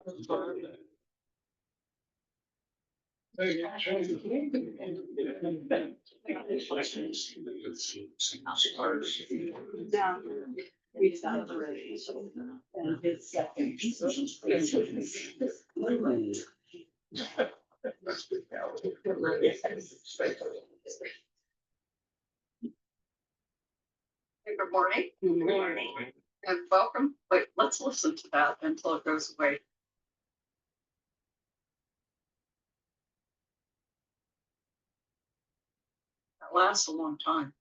Yeah. We celebrate and his second. Good morning. Good morning. And welcome. Wait, let's listen to that until it goes away. That lasts a long time.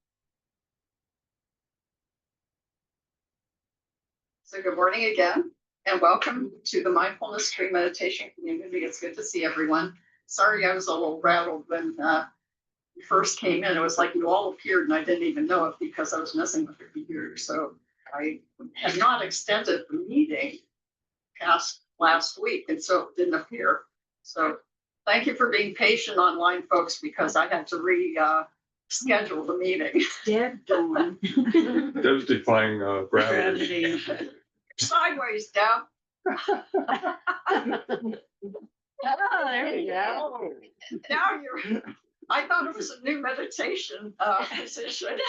So good morning again, and welcome to the Mindfulness Tree Meditation Community. It's good to see everyone. Sorry, I was a little rattled when you first came in. It was like you all appeared and I didn't even know it because I was messing with the computer. So I had not extended the meeting past last week, and so it didn't appear. So thank you for being patient online, folks, because I had to schedule the meeting. Dead going. Those defying gravity. Sideways, Deb. Oh, there you go. Now I thought it was a new meditation position.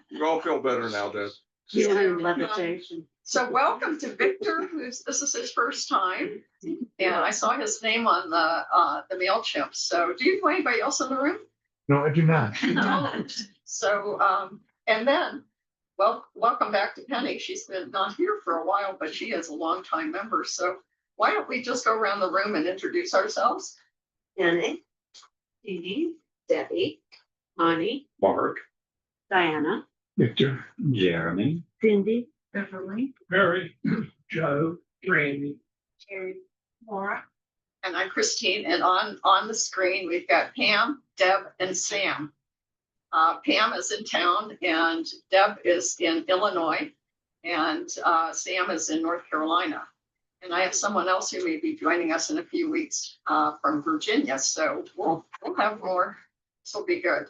You all feel better now, Deb. Healing levitation. So welcome to Victor, this is his first time. And I saw his name on the MailChimp. So do you know anybody else in the room? No, I do not. So and then welcome back to Penny. She's been not here for a while, but she is a longtime member. So why don't we just go around the room and introduce ourselves? Jenny, Dee Dee, Debbie, Connie, Mark. Diana, Victor, Jeremy, Cindy, Beverly, Mary, Joe, Randy. Terry, Laura, and I'm Christine. And on the screen we've got Pam, Deb, and Sam. Pam is in town, and Deb is in Illinois, and Sam is in North Carolina. And I have someone else who may be joining us in a few weeks from Virginia. So we'll have more. This will be good.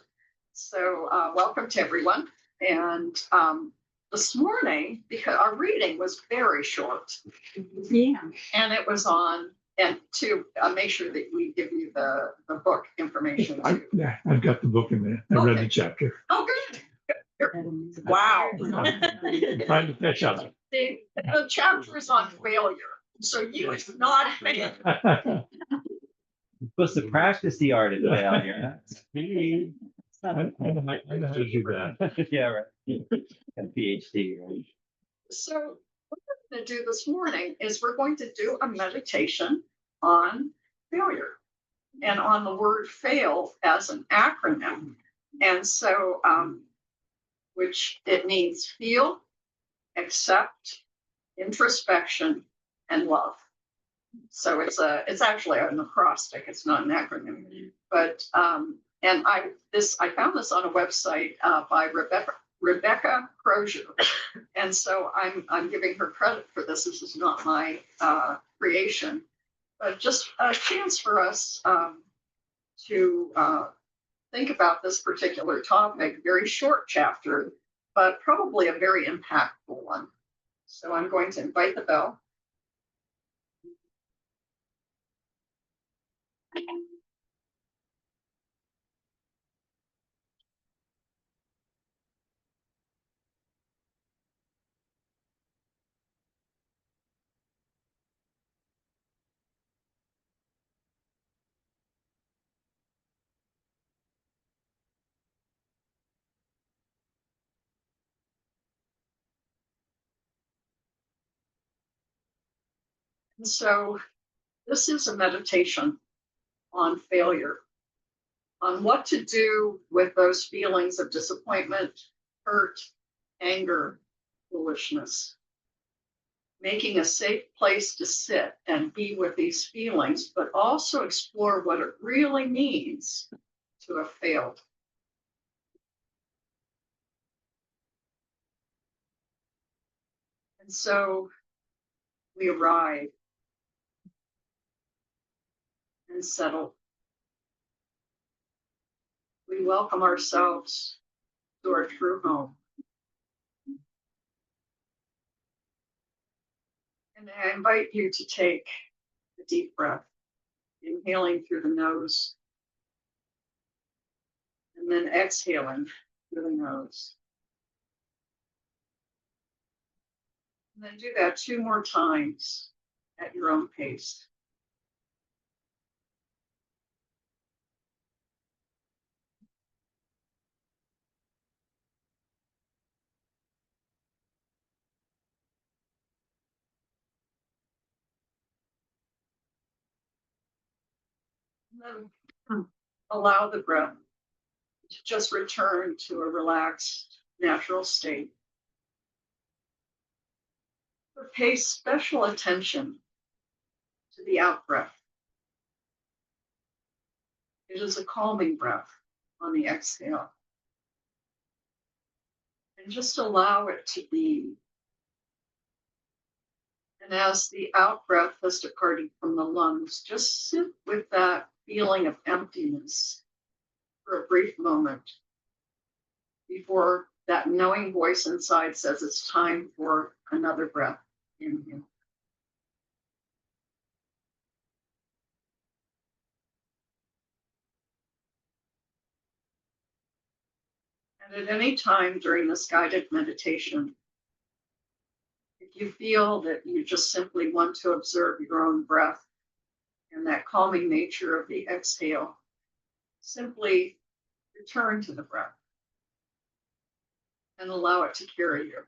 So welcome to everyone. And this morning, because our reading was very short, yeah, and it was on, and to make sure that we give you the book information too. Yeah, I've got the book in there. I read Okay. the chapter. Oh, good. Wow. Trying to catch up. The chapter is on failure. So you is not fail. you're supposed to practice the art of failure. I know how to do that. Yeah, right. A PhD, right? So what we're going to do this morning is we're going to do a meditation on failure and on the word fail as an acronym. And so, which it means feel, accept, introspection, and love. So it's actually an acrostic. It's not an acronym, but and I found this on a website by Rebecca Crozier, and so I'm giving her credit for this. This is not my creation, but just a chance for us to think about this particular topic. Very short chapter, but probably a very impactful one. So I'm going to invite the bell. And so this is a meditation on failure, on what to do with those feelings of disappointment, hurt, anger, foolishness. Making a safe place to sit and be with these feelings, but also explore what it really means to have failed. And so we arrive and settle. We welcome ourselves to our true home. And I invite you to take a deep breath, inhaling through the nose, and then exhaling through the nose. And then do that 2 more times at your own pace. And then allow the breath to just return to a relaxed, natural state. But pay special attention to the out breath. It is a calming breath on the exhale. And just allow it to be. And as the out breath has departed from the lungs, just sit with that feeling of emptiness for a brief moment before that knowing voice inside says it's time for another breath in you. And at any time during this guided meditation, if you feel that you just simply want to observe your own breath and that calming nature of the exhale, simply return to the breath and allow it to carry you.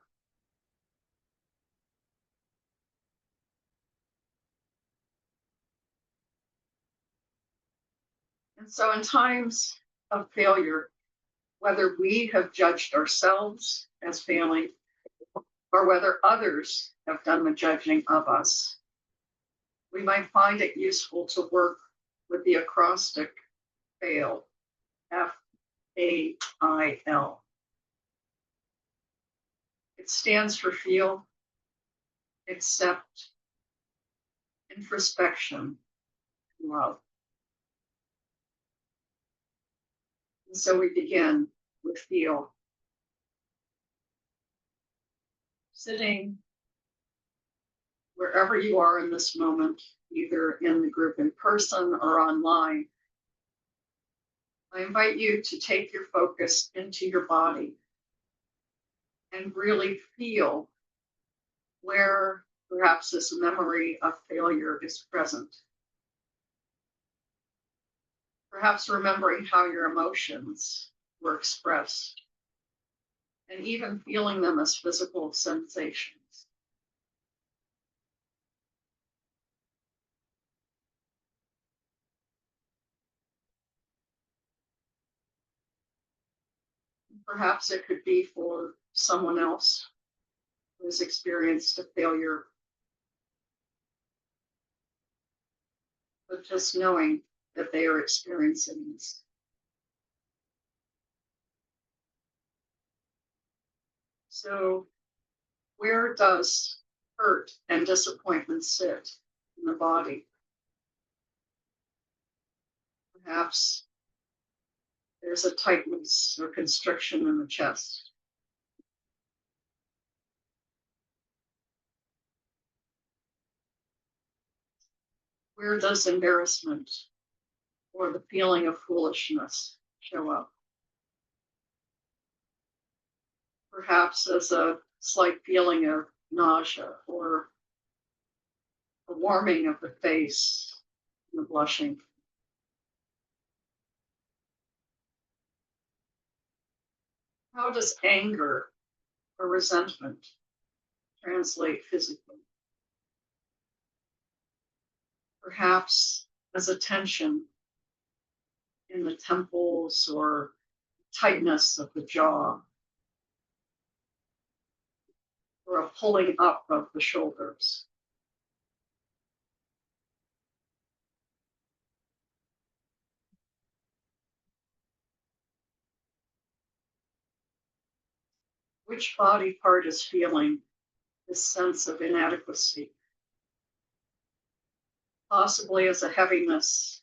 And so in times of failure, whether we have judged ourselves as failing or whether others have done the judging of us, we might find it useful to work with the acrostic FAIL, FAIL. It stands for feel, accept, introspection, love. And so we begin with feel. Sitting wherever you are in this moment, either in the group in person or online, I invite you to take your focus into your body and really feel where perhaps this memory of failure is present. Perhaps remembering how your emotions were expressed and even feeling them as physical sensations. Perhaps it could be for someone else who has experienced a failure, but just knowing that they are experiencing this. So, where does hurt and disappointment sit in the body? Perhaps there's a tightness or constriction in the chest. Where does embarrassment or the feeling of foolishness show up? Perhaps as a slight feeling of nausea or a warming of the face and the blushing. How does anger or resentment translate physically? Perhaps as a tension in the temples or tightness of the jaw, or a pulling up of the shoulders. Which body part is feeling this sense of inadequacy? Possibly as a heaviness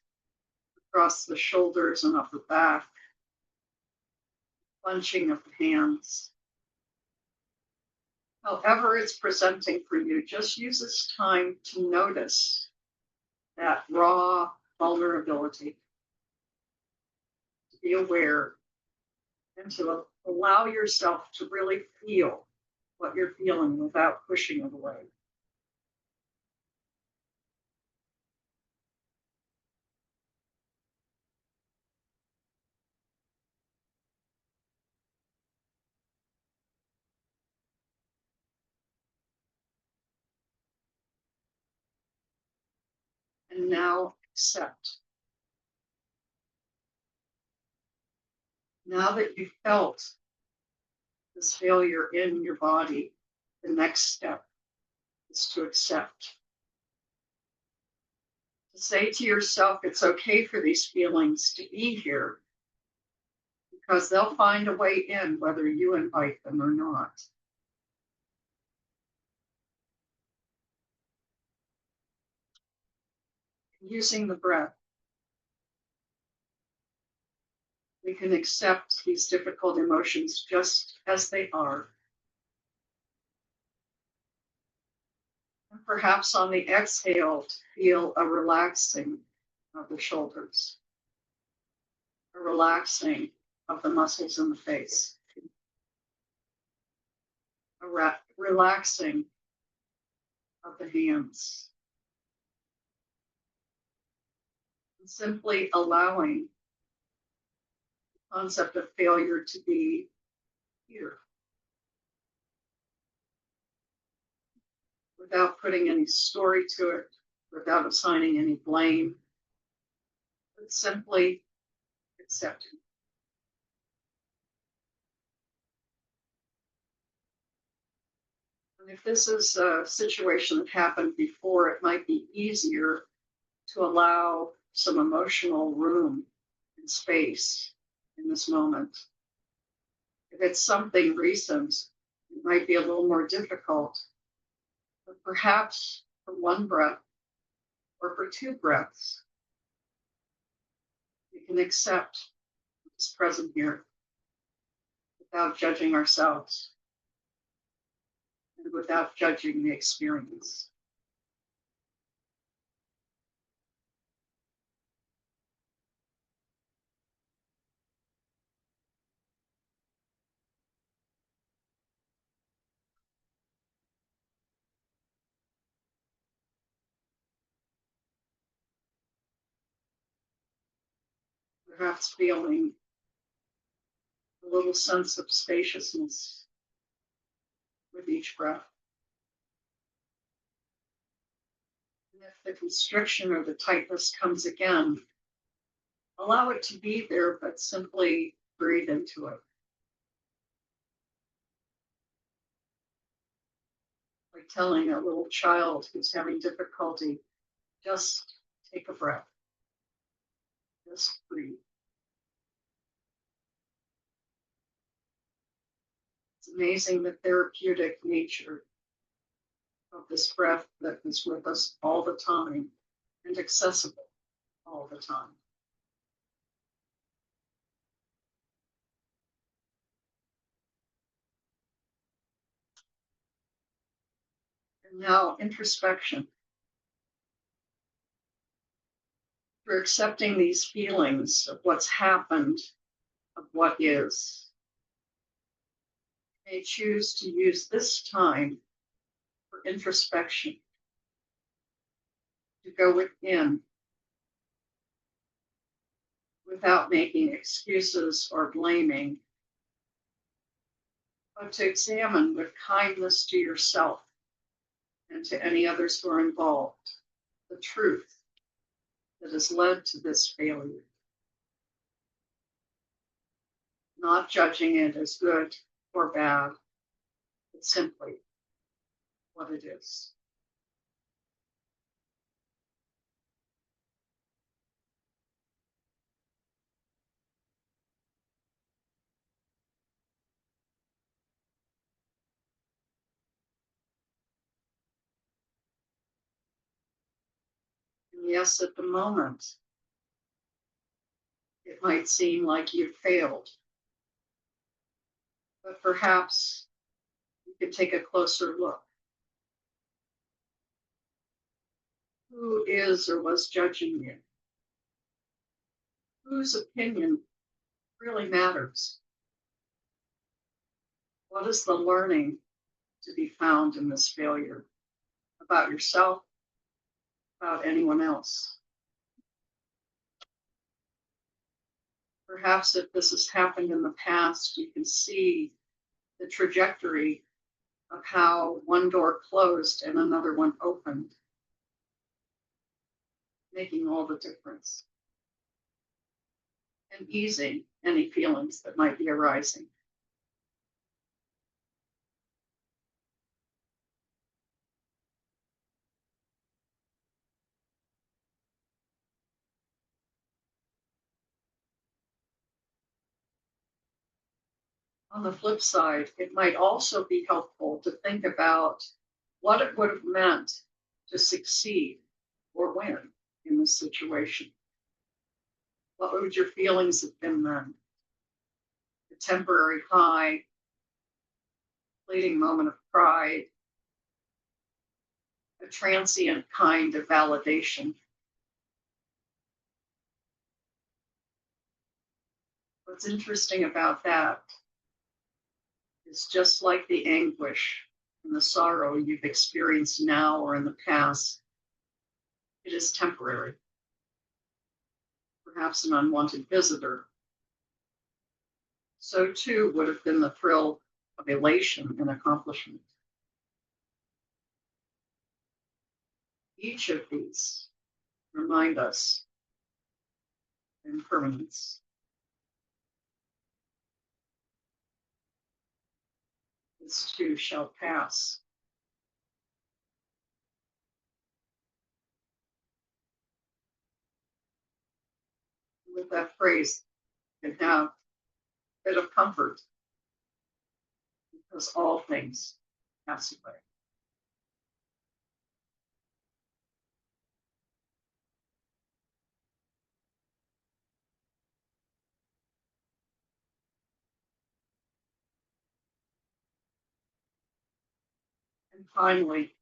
across the shoulders and upper back, clenching of the hands. However it's presenting for you, just use this time to notice that raw vulnerability, to be aware, and to allow yourself to really feel what you're feeling without pushing it away. And now accept. Now that you've felt this failure in your body, the next step is to accept. To say to yourself, it's okay for these feelings to be here because they'll find a way in whether you invite them or not. Using the breath, we can accept these difficult emotions just as they are. And perhaps on the exhale, to feel a relaxing of the shoulders, a relaxing of the muscles in the face, a relaxing of the hands, and simply allowing the concept of failure to be here without putting any story to it, without assigning any blame, but simply accepting. And if this is a situation that happened before, it might be easier to allow some emotional room and space in this moment. If it's something recent, it might be a little more difficult, but perhaps for one breath or for two breaths, we can accept what's present here without judging ourselves and without judging the experience. Perhaps feeling a little sense of spaciousness with each breath. And if the constriction or the tightness comes again, allow it to be there, but simply breathe into it. Like telling a little child who's having difficulty, just take a breath, just breathe. It's amazing the therapeutic nature of this breath that is with us all the time and accessible all the time. And now introspection. We're accepting these feelings of what's happened, of what is. You may choose to use this time for introspection, to go within without making excuses or blaming, but to examine with kindness to yourself and to any others who are involved the truth that has led to this failure. Not judging it as good or bad, but simply what it is. And yes, at the moment, it might seem like you've failed, but perhaps you could take a closer look. Who is or was judging you? Whose opinion really matters? What is the learning to be found in this failure about yourself, about anyone else? Perhaps if this has happened in the past, you can see the trajectory of how one door closed and another one opened, making all the difference and easing any feelings that might be arising. On the flip side, it might also be helpful to think about what it would have meant to succeed or win in this situation. What would your feelings have been then? A temporary high, fleeting moment of pride, a transient kind of validation. What's interesting about that is just like the anguish and the sorrow you've experienced now or in the past, it is temporary. Perhaps an unwanted visitor. So too would have been the thrill of elation and accomplishment. Each of these remind us of impermanence. This too shall pass. With that phrase, you can have a bit of comfort because all things pass away. And finally,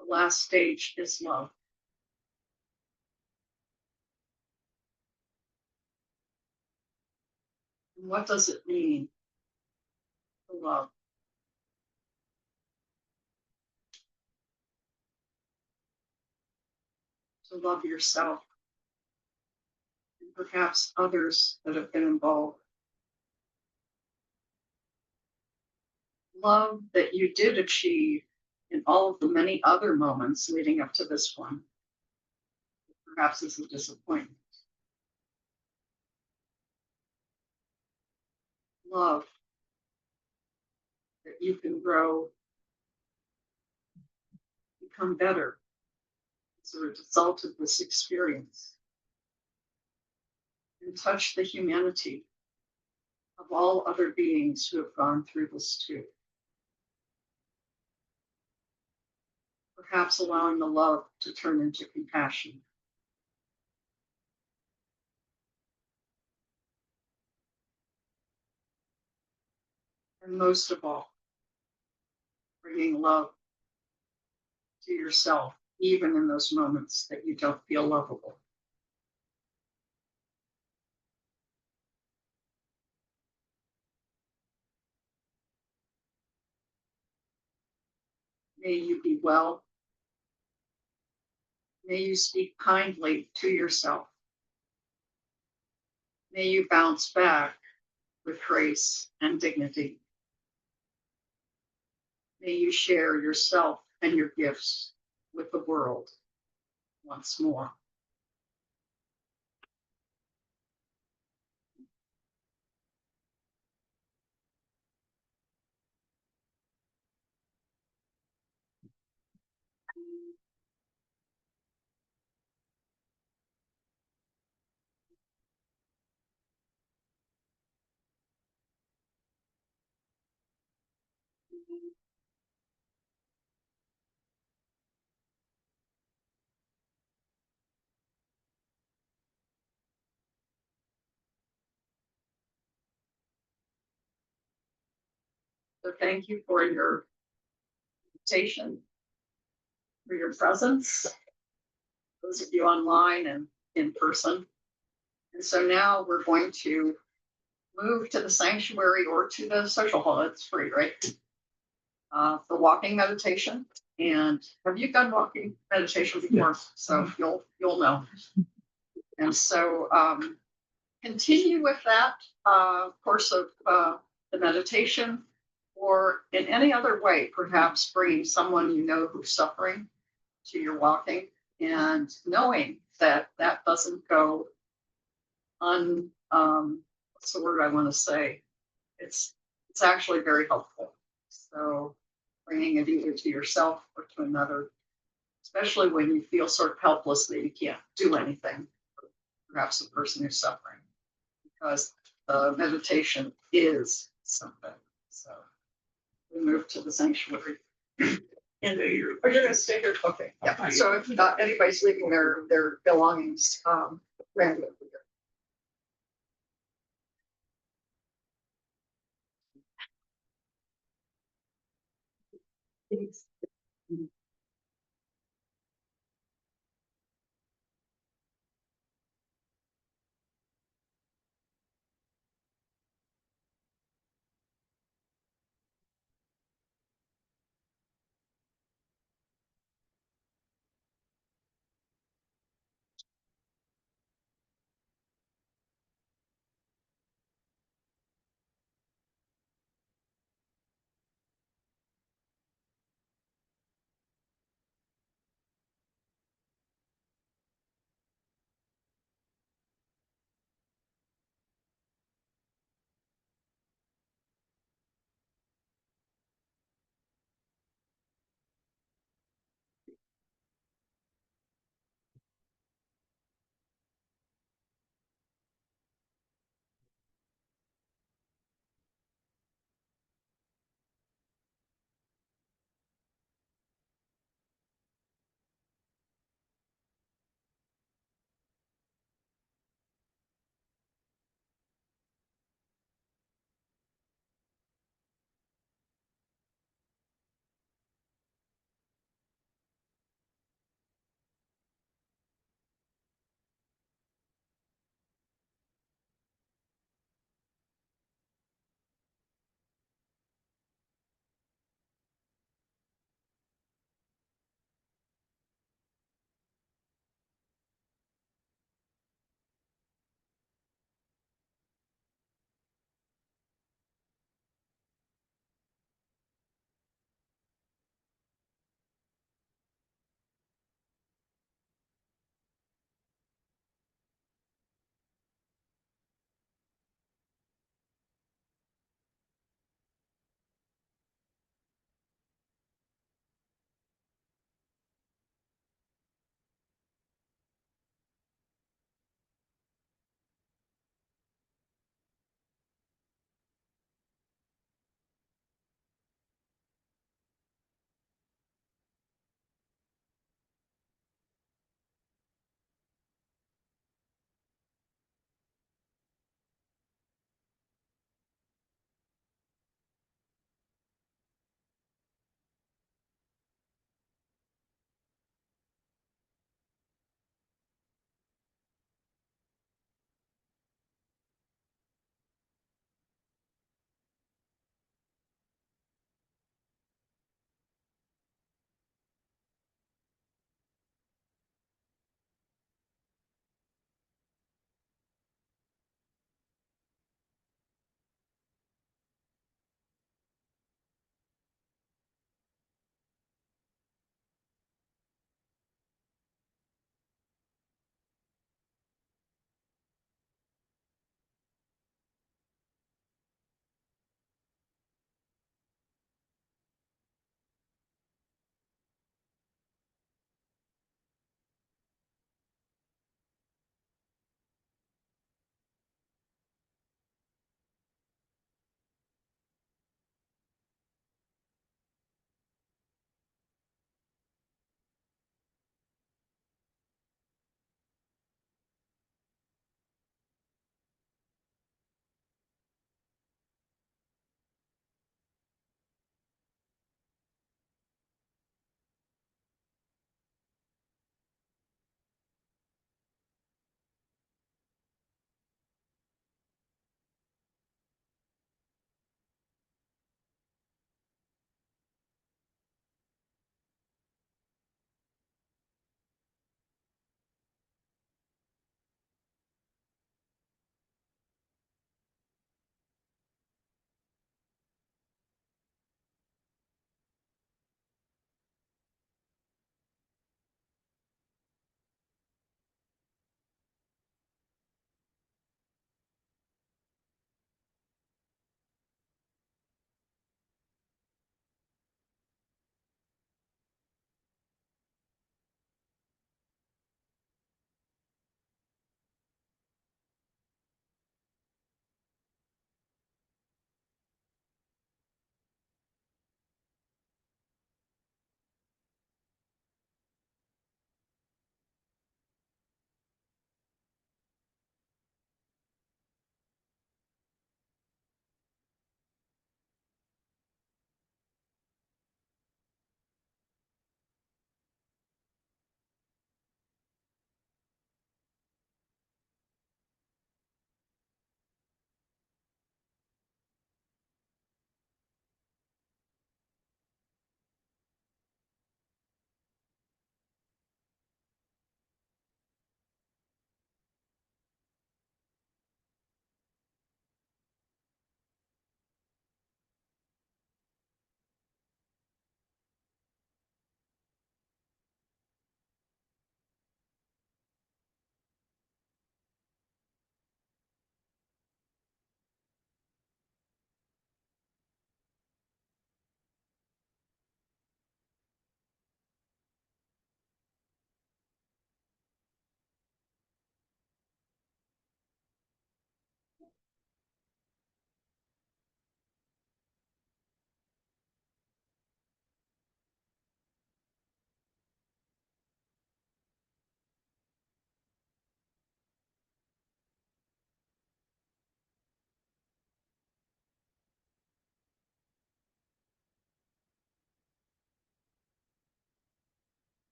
the last stage is love. And what does it mean to love? To love yourself and perhaps others that have been involved. Love that you did achieve in all of the many other moments leading up to this one. Perhaps it's a disappointment. Love that you can grow, become better as a result of this experience, and touch the humanity of all other beings who have gone through this too. Perhaps allowing the love to turn into compassion. And most of all, bringing love to yourself, even in those moments that you don't feel lovable. May you be well. May you speak kindly to yourself. May you bounce back with grace and dignity. May you share yourself and your gifts with the world once more. So thank you for your invitation for your presence. Those of you online and in person. And so now we're going to move to the sanctuary or to the social hall. It's free, right? For walking meditation. And have you done walking meditation before? So you'll know. And so continue with that course of the meditation, or in any other way, perhaps bringing someone you know who's suffering to your walking, and knowing that that doesn't go what's the word I want to say? It's actually very helpful. So bringing it either to yourself or to another, especially when you feel sort of helpless that you can't do anything, perhaps the person who's suffering, because meditation is something. So we move to the sanctuary. And are you gonna stay here? Okay. Yeah. So if anybody's leaving their belongings, Randy over here.